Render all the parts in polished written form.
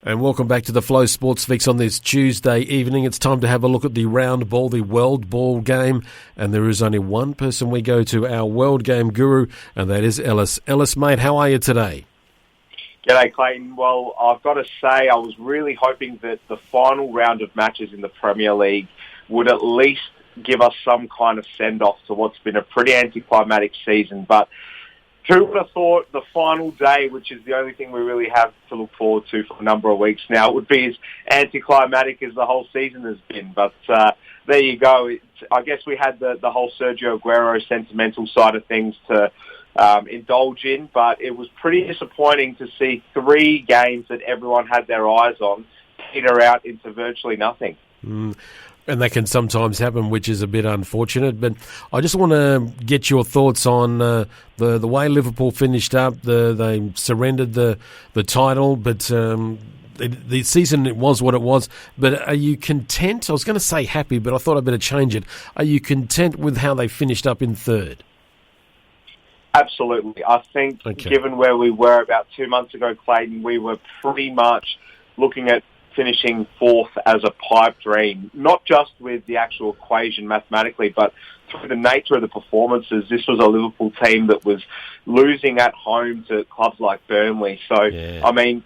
And welcome back to the Flow Sports Fix on this Tuesday evening. It's time to have a look at the round ball, the world ball game. And there is only one person we go to, our world game guru, and that is Ellis. Ellis, mate, how are you today? G'day, Clayton. Well, I've got to say I was really hoping that the final round of matches in the Premier League would at least give us some kind of send-off to what's been a pretty anticlimactic season. But who would have thought the final day, which is the only thing we really have to look forward to for a number of weeks now, would be as anticlimactic as the whole season has been. But there you go. I guess we had the whole Sergio Aguero sentimental side of things to indulge in, but it was pretty disappointing to see 3 games that everyone had their eyes on peter out into virtually nothing. And that can sometimes happen, which is a bit unfortunate. But I just want to get your thoughts on the way Liverpool finished up. They surrendered the title, but the season, it was what it was. But are you content? I was going to say happy, but I thought I'd better change it. Are you content with how they finished up in third? Absolutely. I think given where we were about 2 months ago, Clayton, we were pretty much looking at finishing fourth as a pipe dream, not just with the actual equation mathematically, but through the nature of the performances. This was a Liverpool team that was losing at home to clubs like Burnley. So, yeah. I mean,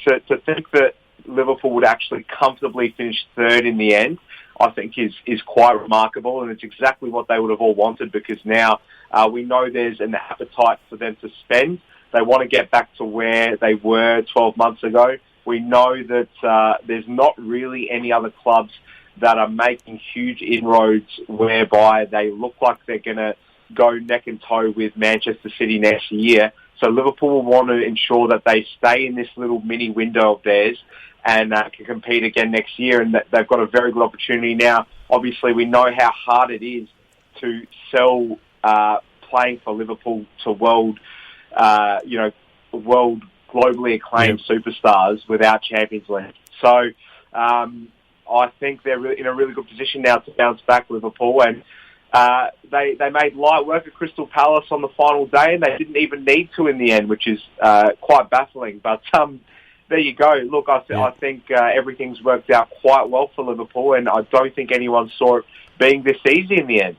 to think that Liverpool would actually comfortably finish third in the end, I think is quite remarkable, and it's exactly what they would have all wanted, because now we know there's an appetite for them to spend. They want to get back to where they were 12 months ago. We know that there's not really any other clubs that are making huge inroads whereby they look like they're going to go neck and toe with Manchester City next year. So Liverpool will want to ensure that they stay in this little mini window of theirs and can compete again next year, and that they've got a very good opportunity now. Obviously, we know how hard it is to sell playing for Liverpool to world globally acclaimed superstars without Champions League. So I think they're in a really good position now to bounce back, Liverpool, and they made light work of Crystal Palace on the final day, and they didn't even need to in the end, which is quite baffling. But there you go. Look, I think everything's worked out quite well for Liverpool, and I don't think anyone saw it being this easy in the end.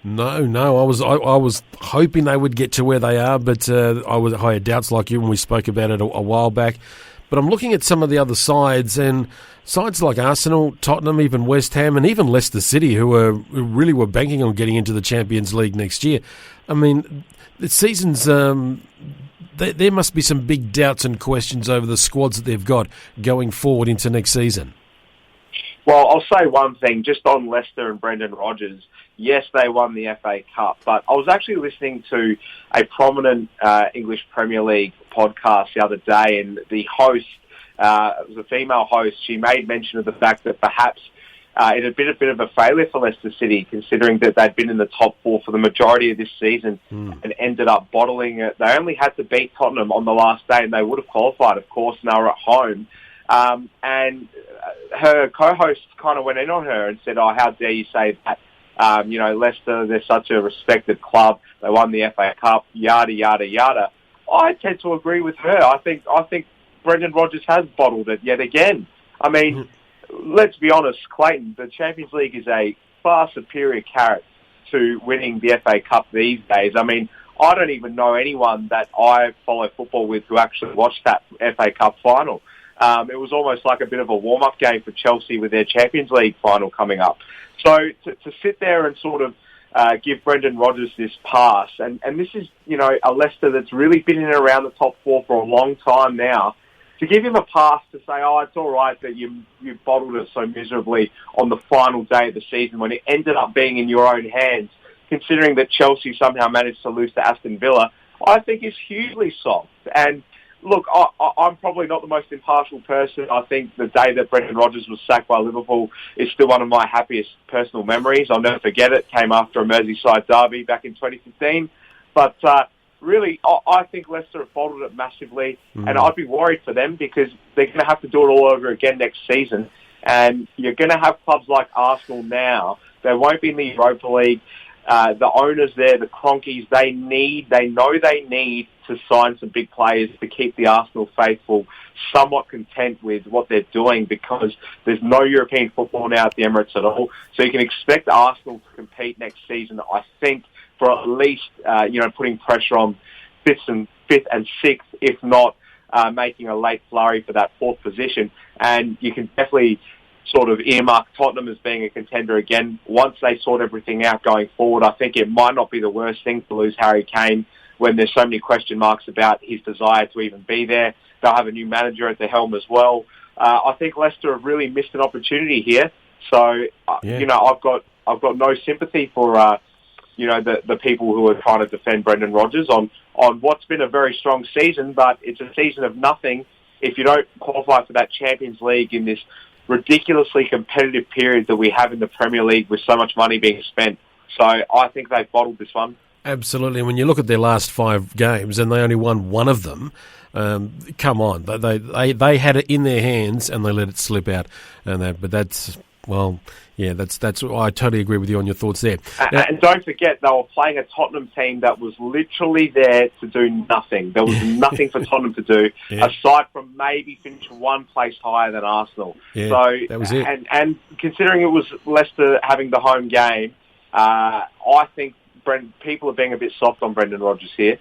No. I was hoping they would get to where they are, but I had doubts like you when we spoke about it a while back. But I'm looking at some of the other sides, and sides like Arsenal, Tottenham, even West Ham, and even Leicester City, who really were banking on getting into the Champions League next year. I mean, the season's there must be some big doubts and questions over the squads that they've got going forward into next season. Well, I'll say one thing, just on Leicester and Brendan Rodgers. Yes, they won the FA Cup, but I was actually listening to a prominent English Premier League podcast the other day, and the host, it was a female host, she made mention of the fact that perhaps it had been a bit of a failure for Leicester City, considering that they'd been in the top 4 for the majority of this season and ended up bottling it. They only had to beat Tottenham on the last day, and they would have qualified, of course, and they were at home. And her co-host kind of went in on her and said, "Oh, how dare you say that? Leicester, they're such a respected club. They won the FA Cup, yada, yada, yada." I tend to agree with her. I think Brendan Rodgers has bottled it yet again. I mean, let's be honest, Clayton, the Champions League is a far superior carrot to winning the FA Cup these days. I mean, I don't even know anyone that I follow football with who actually watched that FA Cup final. It was almost like a bit of a warm-up game for Chelsea with their Champions League final coming up. So to sit there and sort of give Brendan Rodgers this pass, and this is, a Leicester that's really been in and around the top 4 for a long time now, to give him a pass to say, "Oh, it's all right that you bottled it so miserably on the final day of the season when it ended up being in your own hands," considering that Chelsea somehow managed to lose to Aston Villa, I think is hugely soft. And look, I'm probably not the most impartial person. I think the day that Brendan Rodgers was sacked by Liverpool is still one of my happiest personal memories. I'll never forget it. It came after a Merseyside derby back in 2015. But really, I think Leicester have bottled it massively, and I'd be worried for them because they're going to have to do it all over again next season. And you're going to have clubs like Arsenal now. They won't be in the Europa League. the owners there, the Cronkies, they know they need to sign some big players to keep the Arsenal faithful somewhat content with what they're doing, because there's no European football now at the Emirates at all. So you can expect Arsenal to compete next season, I think, for at least, putting pressure on fifth and sixth, if not making a late flurry for that fourth position. And you can definitely sort of earmark Tottenham as being a contender again. Once they sort everything out going forward, I think it might not be the worst thing to lose Harry Kane when there's so many question marks about his desire to even be there. They'll have a new manager at the helm as well. I think Leicester have really missed an opportunity here. So, I've got no sympathy for, the people who are trying to defend Brendan Rodgers on what's been a very strong season, but it's a season of nothing if you don't qualify for that Champions League in this ridiculously competitive period that we have in the Premier League with so much money being spent. So I think they've bottled this one. Absolutely. And when you look at their last 5 games and they only won one of them, come on, they had it in their hands and they let it slip out. But that's I totally agree with you on your thoughts there. And don't forget, they were playing a Tottenham team that was literally there to do nothing. There was nothing for Tottenham to do, aside from maybe finish one place higher than Arsenal. Yeah, so that was it. And considering it was Leicester having the home game, I think people are being a bit soft on Brendan Rodgers here.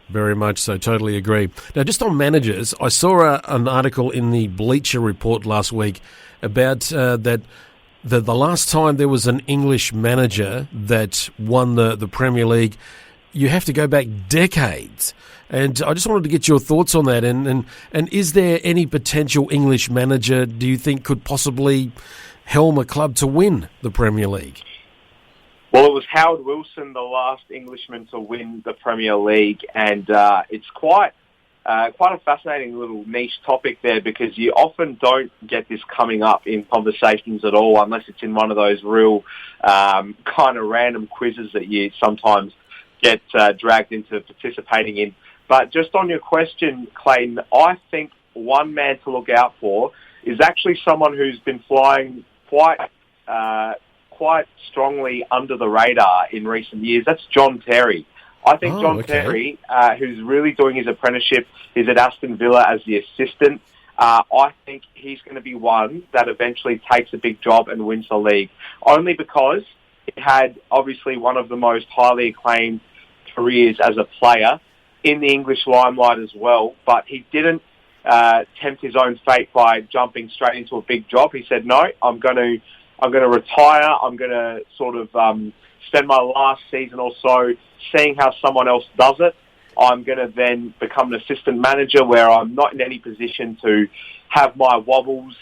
Very much so, totally agree. Now, just on managers, I saw an article in the Bleacher Report last week about that the last time there was an English manager that won the Premier League, you have to go back decades. And I just wanted to get your thoughts on that. And is there any potential English manager, do you think, could possibly helm a club to win the Premier League? Well, it was Howard Wilson, the last Englishman to win the Premier League, and it's quite a fascinating little niche topic there, because you often don't get this coming up in conversations at all unless it's in one of those real kind of random quizzes that you sometimes get dragged into participating in. But just on your question, Clayton, I think one man to look out for is actually someone who's been flying quite strongly under the radar in recent years. That's John Terry. I think Terry, who's really doing his apprenticeship, is at Aston Villa as the assistant. I think he's going to be one that eventually takes a big job and wins the league, only because he had obviously one of the most highly acclaimed careers as a player in the English limelight as well, but he didn't tempt his own fate by jumping straight into a big job. He said, no, I'm going to retire. I'm going to sort of spend my last season or so seeing how someone else does it. I'm going to then become an assistant manager where I'm not in any position to have my wobbles,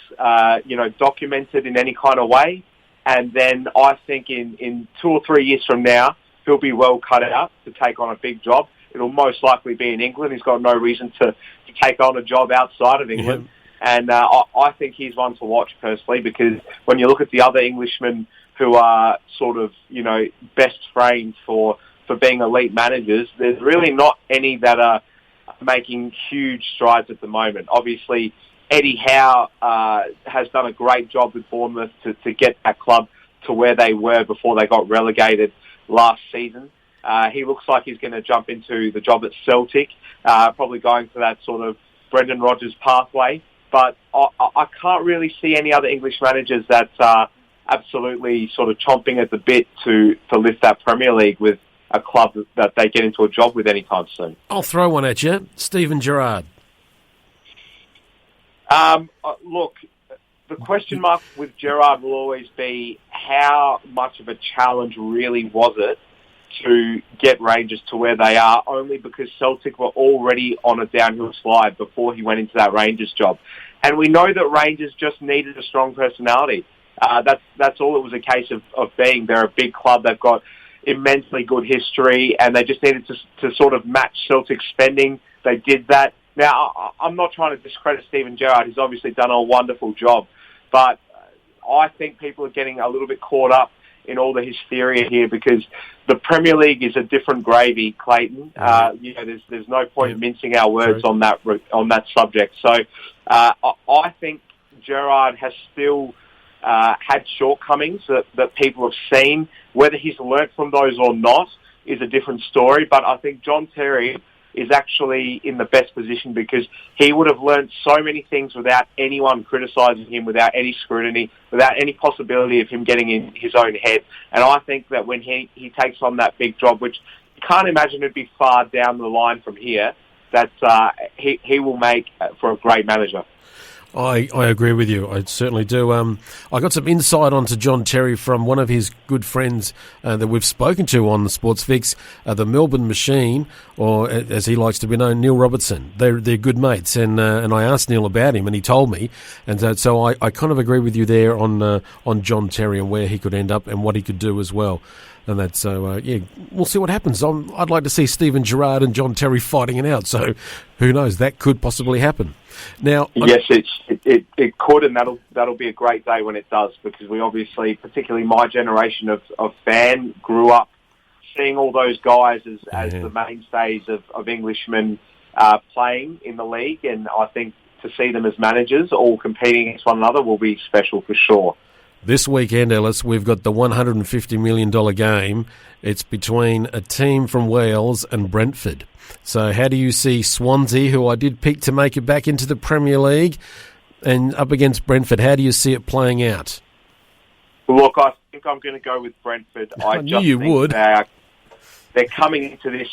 documented in any kind of way. And then I think in 2 or 3 years from now, he'll be well cut out to take on a big job. It'll most likely be in England. He's got no reason to take on a job outside of England. Yeah. And I think he's one to watch personally, because when you look at the other Englishmen who are sort of, best framed for being elite managers, there's really not any that are making huge strides at the moment. Obviously, Eddie Howe has done a great job with Bournemouth to get that club to where they were before they got relegated last season. He looks like he's going to jump into the job at Celtic, probably going for that sort of Brendan Rodgers pathway. But I can't really see any other English managers that are absolutely sort of chomping at the bit to lift that Premier League with a club that they get into a job with anytime soon. I'll throw one at you. Steven Gerrard. Look, the question mark with Gerrard will always be how much of a challenge really was it to get Rangers to where they are, only because Celtic were already on a downhill slide before he went into that Rangers job. And we know that Rangers just needed a strong personality. That's all it was a case of being. They're a big club. They've got immensely good history, and they just needed to sort of match Celtic's spending. They did that. Now, I'm not trying to discredit Steven Gerrard. He's obviously done a wonderful job. But I think people are getting a little bit caught up in all the hysteria here, because the Premier League is a different gravy, Clayton. There's no point mincing our words on that subject. So I think Gerrard has still had shortcomings that people have seen. Whether he's learnt from those or not is a different story, but I think John Terry is actually in the best position because he would have learnt so many things without anyone criticising him, without any scrutiny, without any possibility of him getting in his own head. And I think that when he takes on that big job, which you can't imagine it'd be far down the line from here, that he will make for a great manager. I agree with you. I certainly do. I got some insight onto John Terry from one of his good friends that we've spoken to on the Sports Fix, the Melbourne Machine, or as he likes to be known, Neil Robertson. They're good mates, and I asked Neil about him, and he told me, and so I kind of agree with you there on John Terry and where he could end up and what he could do as well. And that's we'll see what happens. I'd like to see Steven Gerrard and John Terry fighting it out. So who knows? That could possibly happen. Now, yes, it could, and that'll be a great day when it does, because we obviously, particularly my generation of fan, grew up seeing all those guys as the mainstays of Englishmen playing in the league, and I think to see them as managers all competing against one another will be special for sure. This weekend, Ellis, we've got the $150 million game. It's between a team from Wales and Brentford. So how do you see Swansea, who I did pick to make it back into the Premier League, and up against Brentford? How do you see it playing out? Look, I think I'm going to go with Brentford. I knew you would. They're coming into this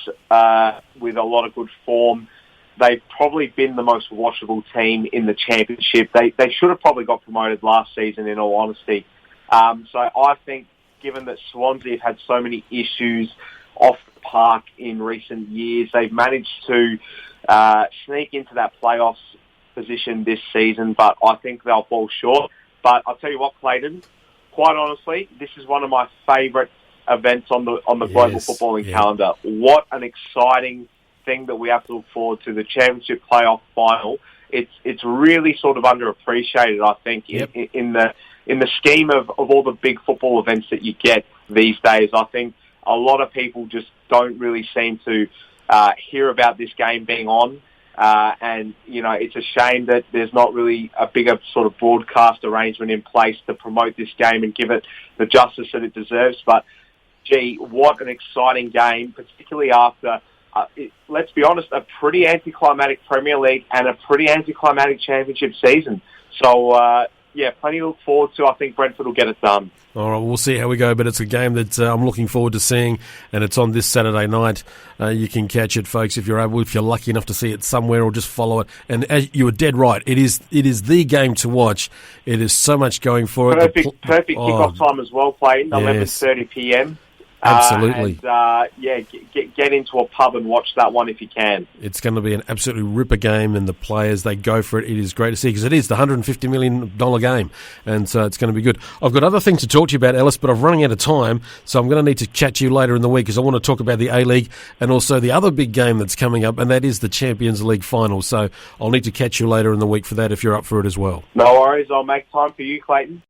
with a lot of good form. They've probably been the most watchable team in the Championship. They should have probably got promoted last season, in all honesty. So I think, given that Swansea have had so many issues off the park in recent years, they've managed to sneak into that playoffs position this season, but I think they'll fall short. But I'll tell you what, Clayton, quite honestly, this is one of my favourite events on the global footballing calendar. What an exciting thing that we have to look forward to, the Championship playoff final. It's really sort of underappreciated, I think, in the scheme of all the big football events that you get these days. I think a lot of people just don't really seem to hear about this game being on, and it's a shame that there's not really a bigger sort of broadcast arrangement in place to promote this game and give it the justice that it deserves. But gee, what an exciting game, particularly after let's be honest, a pretty anticlimactic Premier League and a pretty anticlimactic Championship season. So, plenty to look forward to. I think Brentford will get it done. All right, we'll see how we go, but it's a game that I'm looking forward to seeing, and it's on this Saturday night. You can catch it, folks, if you're lucky enough to see it somewhere, or just follow it. And as you were dead right, it is the game to watch. It is so much going for it. Perfect kickoff time as well, Clayton, 11:30 p.m. Absolutely. Get into a pub and watch that one if you can. It's going to be an absolutely ripper game, and the players, they go for it. It is great to see, because it is the $150 million game, and so it's going to be good. I've got other things to talk to you about, Ellis, but I'm running out of time, so I'm going to need to chat to you later in the week, because I want to talk about the A-League and also the other big game that's coming up, and that is the Champions League final. So I'll need to catch you later in the week for that if you're up for it as well. No worries. I'll make time for you, Clayton.